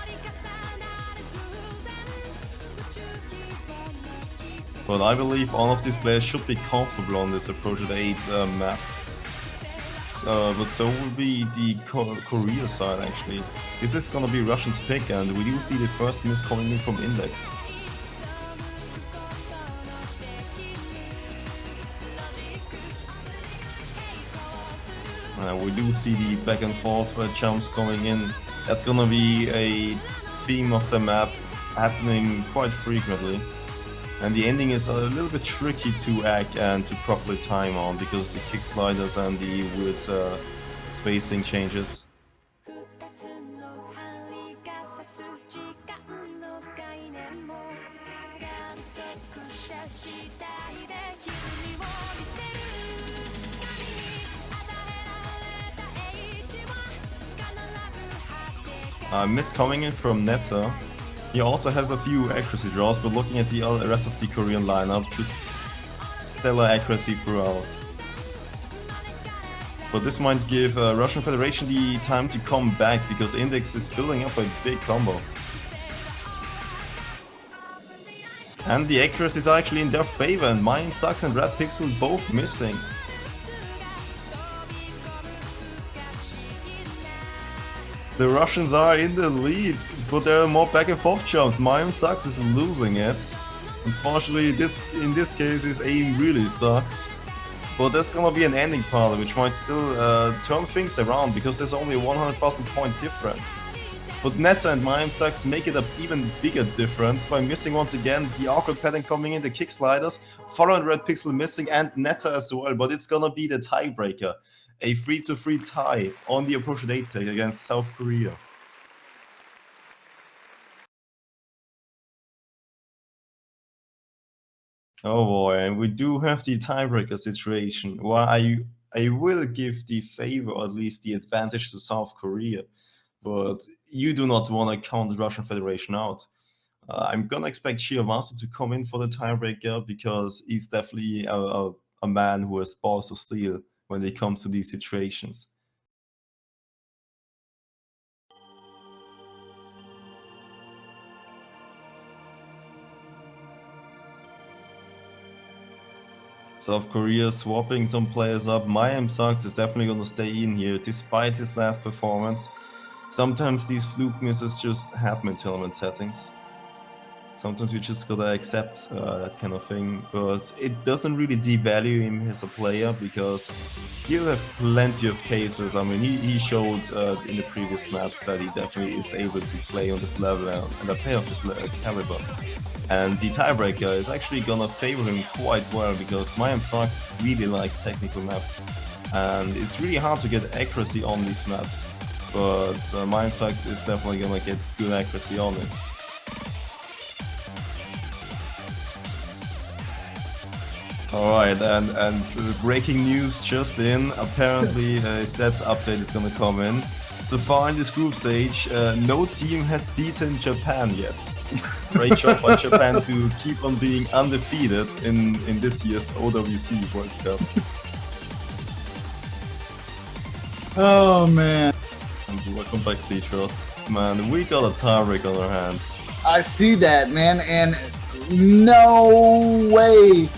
But I believe all of these players should be comfortable on this Approach 8 map. But so will be the Korea side actually. This is gonna be Russian's pick, and we do see the first miss coming in from Index. We do see the back and forth jumps coming in. That's gonna be a theme of the map happening quite frequently. And the ending is a little bit tricky to act and to properly time on because of the kick sliders and the weird spacing changes. Miss coming in from Neta. He also has a few accuracy draws, but looking at the rest of the Korean lineup, just stellar accuracy throughout. But this might give Russian Federation the time to come back, because Index is building up a big combo. And the accuracies are actually in their favor, and Mayim Sucks and Red Pixel both missing. The Russians are in the lead, but there are more back and forth jumps. Mayim Sucks is losing it. Unfortunately, in this case his aim really sucks. But there's gonna be an ending part which might still turn things around, because there's only a 100,000 point difference. But Neta and Mayim Sucks make it an even bigger difference by missing once again the awkward pattern coming in, the kick sliders, following Red Pixel missing, and Neta as well. But it's gonna be the tiebreaker. A 3-3 tie on the Approach 8 pick against South Korea. Oh boy, and we do have the tiebreaker situation, where I will give the favor, or at least the advantage, to South Korea, but you do not want to count the Russian Federation out. I'm gonna expect Shiomasa to come in for the tiebreaker, because he's definitely a man who has balls of steel when it comes to these situations. South Korea swapping some players up. Mayim Sucks is definitely gonna stay in here, despite his last performance. Sometimes these fluke misses just happen in tournament settings. Sometimes you just gotta accept that kind of thing, but it doesn't really devalue him as a player, because he'll have plenty of cases. I mean, he showed in the previous maps that he definitely is able to play on this level and a player of this caliber. And the tiebreaker is actually gonna favor him quite well, because Mayim Sucks really likes technical maps, and it's really hard to get accuracy on these maps, but Mayim Sucks is definitely gonna get good accuracy on it. Alright, and breaking news just in, apparently a stats update is gonna come in. So far in this group stage, no team has beaten Japan yet. Great job by Japan to keep on being undefeated in this year's OWC World Cup. Oh man. And welcome back, Seatrots. Man, we got a tiebreak on our hands. I see that, man, and no way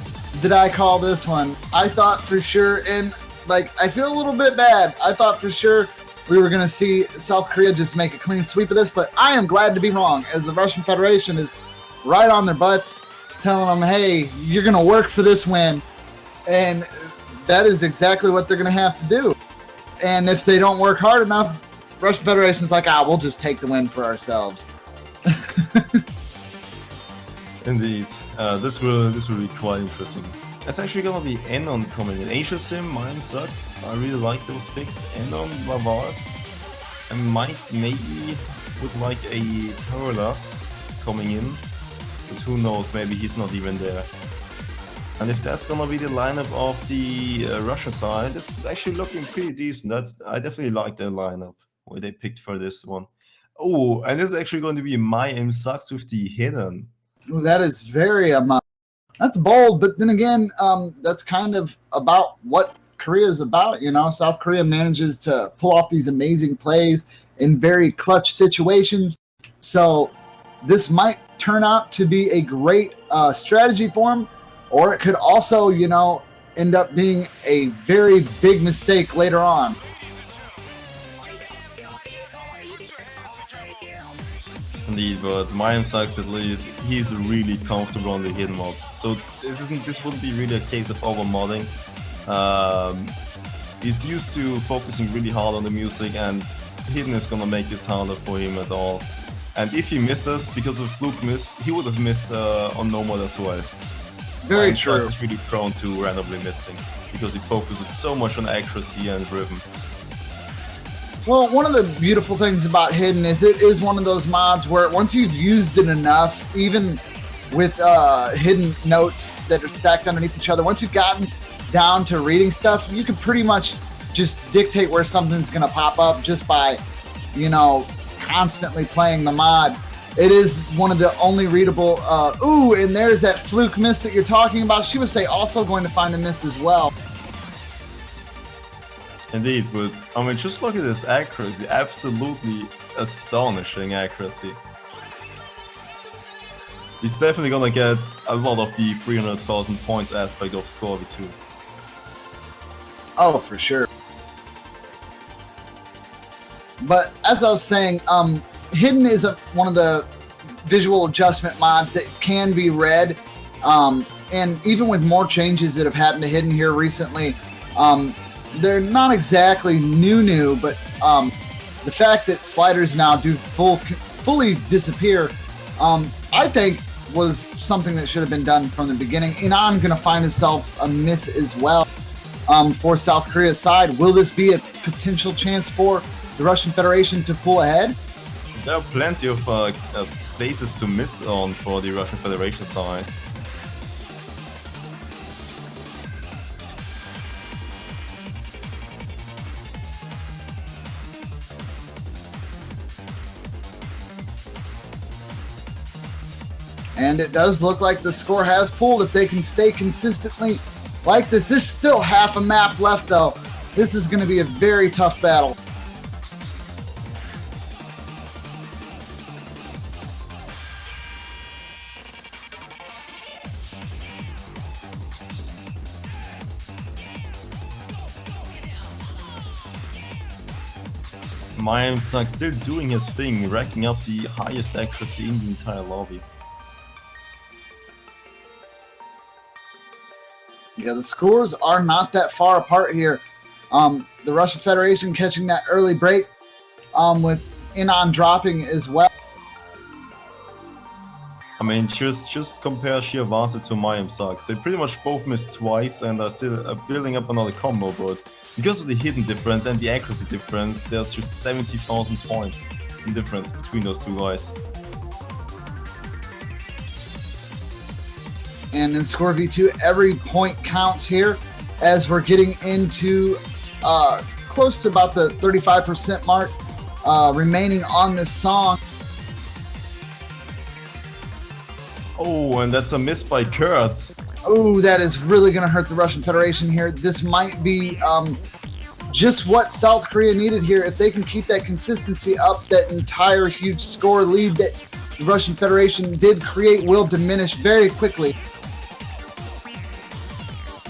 did I call this one. I thought for sure, and like, I feel a little bit bad. I thought for sure we were going to see South Korea just make a clean sweep of this, but I am glad to be wrong, as the Russian Federation is right on their butts, telling them, hey, you're going to work for this win. And that is exactly what they're going to have to do. And if they don't work hard enough, Russian Federation's like, we'll just take the win for ourselves. Indeed, this will be quite interesting. It's actually gonna be Enon coming in. Asia Sim, Mayim Sucks. I really like those picks. Enon, Lavars, and might maybe with like a Tarolas coming in, but who knows, maybe he's not even there. And if that's gonna be the lineup of the Russian side, it's actually looking pretty decent. I definitely like their lineup, where they picked for this one. Oh, and this is actually going to be my aim sucks with the hidden. Ooh, that is very that's bold, but then again, that's kind of about what Korea is about. You know, South Korea manages to pull off these amazing plays in very clutch situations. So this might turn out to be a great strategy for him, or it could also, you know, end up being a very big mistake later on. Indeed, but Mayim sucks at least. He's really comfortable on the hidden mod. So this wouldn't be really a case of over modding. He's used to focusing really hard on the music, and hidden is gonna make this harder for him at all. And if he misses because of fluke miss, he would have missed on no mod as well. Very true. Is really prone to randomly missing because he focuses so much on accuracy and rhythm. Well, one of the beautiful things about Hidden is it is one of those mods where once you've used it enough, even with hidden notes that are stacked underneath each other, once you've gotten down to reading stuff, you can pretty much just dictate where something's going to pop up just by, you know, constantly playing the mod. It is one of the only readable, ooh, and there's that fluke miss that you're talking about. She was also going to find a miss as well. Indeed, but I mean, just look at this accuracy, absolutely astonishing accuracy. He's definitely gonna get a lot of the 300,000 points aspect of Score V2. Oh, for sure. But as I was saying, Hidden is one of the visual adjustment mods that can be read, and even with more changes that have happened to Hidden here recently, they're not exactly new, but the fact that sliders now do fully disappear, I think was something that should have been done from the beginning. Inan gonna find himself a miss as well for South Korea's side. Will this be a potential chance for the Russian Federation to pull ahead? There are plenty of places to miss on for the Russian Federation side. And it does look like the score has pulled if they can stay consistently like this. There's still half a map left, though. This is going to be a very tough battle. Mayim sucks still doing his thing, racking up the highest accuracy in the entire lobby. Yeah, the scores are not that far apart here. The Russian Federation catching that early break with Inan dropping as well. I mean, just compare sheer Vasa to Mayim sucks. They pretty much both missed twice and are still building up another combo, but because of the hidden difference and the accuracy difference, there's just 70,000 points in difference between those two guys. And in Score V2, every point counts here as we're getting into close to about the 35% mark remaining on this song. Oh, and that's a miss by Kurtz. Oh, that is really going to hurt the Russian Federation here. This might be just what South Korea needed here. If they can keep that consistency up, that entire huge score lead that the Russian Federation did create will diminish very quickly.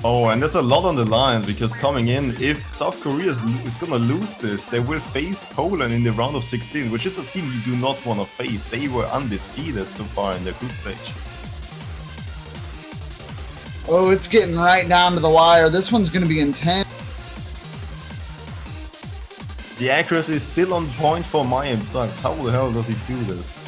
Oh, and there's a lot on the line, because coming in, if South Korea is gonna lose this, they will face Poland in the round of 16, which is a team you do not want to face. They were undefeated so far in their group stage. Oh, it's getting right down to the wire. This one's going to be intense. The accuracy is still on point for Mayim sucks. How the hell does he do this?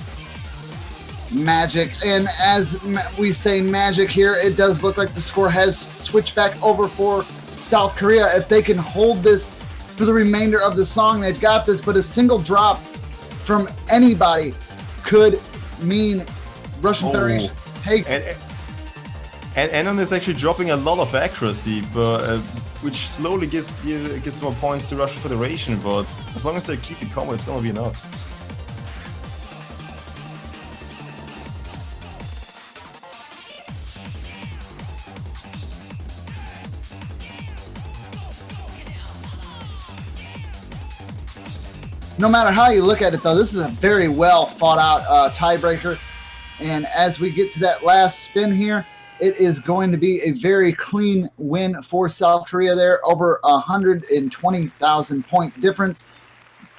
Magic, and as we say magic here, it does look like the score has switched back over for South Korea. If they can hold this for the remainder of the song, they've got this, but a single drop from anybody could mean Russian Federation take. And Anon is actually dropping a lot of accuracy, but which slowly gives more points to Russian Federation. But as long as they keep the combo, it's gonna be enough. No matter how you look at it, though, this is a very well fought out tiebreaker. And as we get to that last spin here, it is going to be a very clean win for South Korea there, over 120,000 point difference.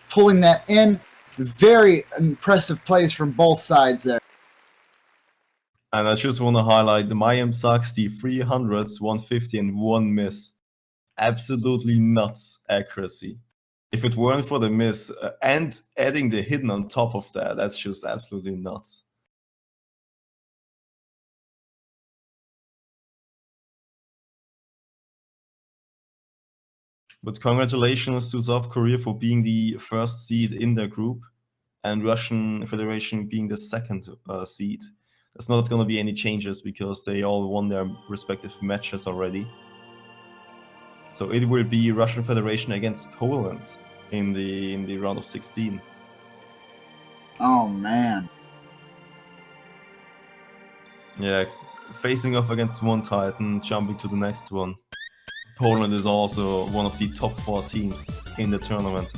Pulling that in, very impressive plays from both sides there. And I just want to highlight the Mayhem sucks, the 300s, 150 and 1 miss. Absolutely nuts accuracy. If it weren't for the miss and adding the hidden on top of that, that's just absolutely nuts. But congratulations to South Korea for being the first seed in their group and Russian Federation being the second seed. There's not going to be any changes because they all won their respective matches already. So it will be Russian Federation against Poland in the round of 16. Oh man. Yeah, facing off against one Titan, jumping to the next one. Poland is also one of the top 4 teams in the tournament.